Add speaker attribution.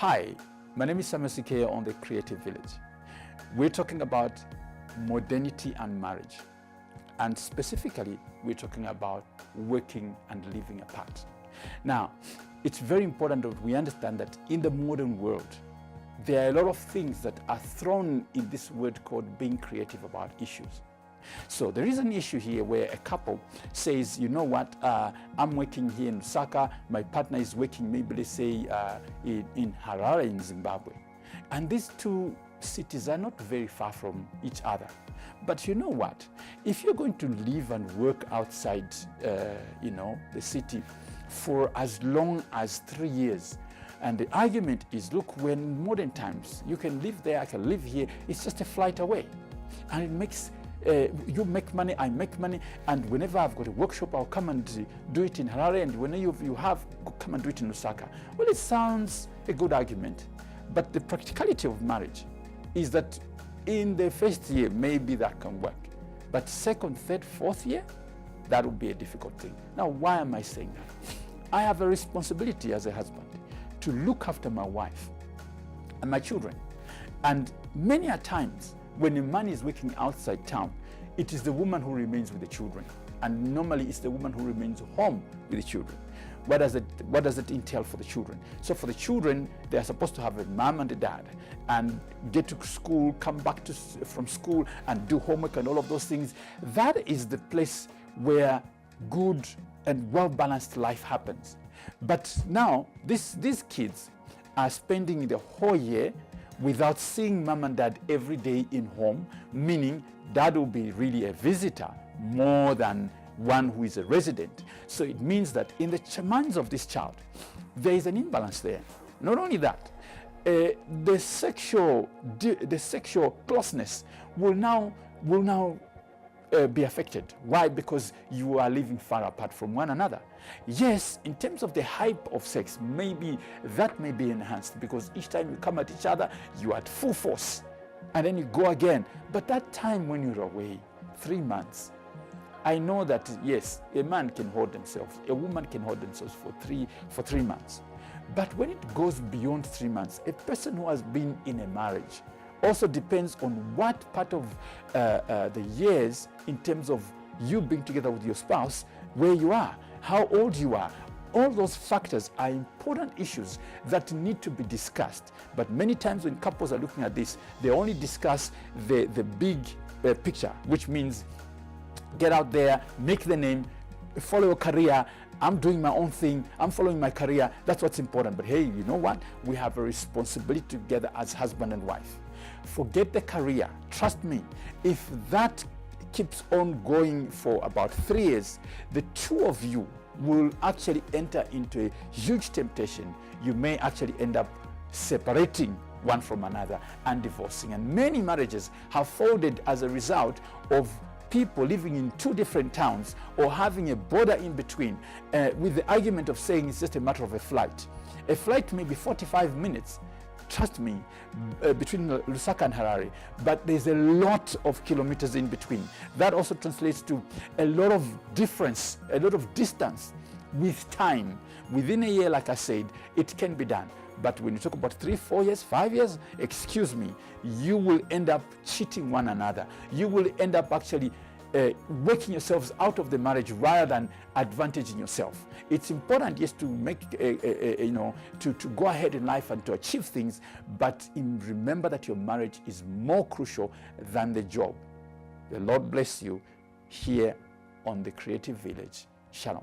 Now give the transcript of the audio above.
Speaker 1: Hi, my name is Samuel Svikeyo on the Creative Village. We're talking about modernity and marriage. And specifically, we're talking about working and living apart. Now, it's very important that we understand that in the modern world, there are a lot of things that are thrown in this word called being creative about issues. So there is an issue here where a couple says, you know what, I'm working here in Lusaka, my partner is working maybe let's say in Harare in Zimbabwe. And these two cities are not very far from each other. But you know what, if you're going to live and work outside the city for as long as 3 years, and the argument is, look, when modern times, you can live there, I can live here, it's just a flight away. And it makes you make money, I make money, and whenever I've got a workshop, I'll come and do it in Harare, and whenever you have, come and do it in Lusaka. Well, it sounds a good argument, but the practicality of marriage is that in the first year, maybe that can work, but second, third, fourth year, that would be a difficult thing. Now, why am I saying that? I have a responsibility as a husband to look after my wife and my children, and many a times, when a man is working outside town, it is the woman who remains with the children. And normally it's the woman who remains home with the children. What does it entail for the children? So for the children, they are supposed to have a mom and a dad and get to school, come back from school and do homework and all of those things. That is the place where good and well-balanced life happens. But now, these kids are spending the whole year without seeing mom and dad every day in home, meaning dad will be really a visitor more than one who is a resident. So it means that in the minds of this child, there is an imbalance there. Not only that, the sexual closeness will now be affected. Why? Because you are living far apart from one another. Yes, in terms of the hype of sex, maybe that may be enhanced because each time you come at each other, you are at full force, and then you go again. But that time when you're away, 3 months, I know that yes, a man can hold themselves, a woman can hold themselves for three months. But when it goes beyond 3 months, a person who has been in a marriage also depends on what part of the years in terms of you being together with your spouse, where you are, how old you are. All those factors are important issues that need to be discussed. But many times when couples are looking at this, they only discuss the big picture, which means get out there, make the name, follow a career. I'm doing my own thing, I'm following my career, that's what's important. But hey, you know what? We have a responsibility together as husband and wife. Forget the career. Trust me, if that keeps on going for about 3 years, the two of you will actually enter into a huge temptation. You may actually end up separating one from another and divorcing. And many marriages have folded as a result of people living in 2 different towns or having a border in between with the argument of saying it's just a matter of a flight. A flight may be 45 minutes. Trust me, between Lusaka and Harare, but there's a lot of kilometers in between. That also translates to a lot of difference, a lot of distance with time. Within a year, like I said, it can be done. But when you talk about 3, 4 years, 5 years, excuse me, you will end up cheating one another. You will end up actually working yourselves out of the marriage rather than advantaging yourself. It's important, yes, to make to go ahead in life and to achieve things, but remember that your marriage is more crucial than the job. The Lord bless you here on the Creative Village. Shalom.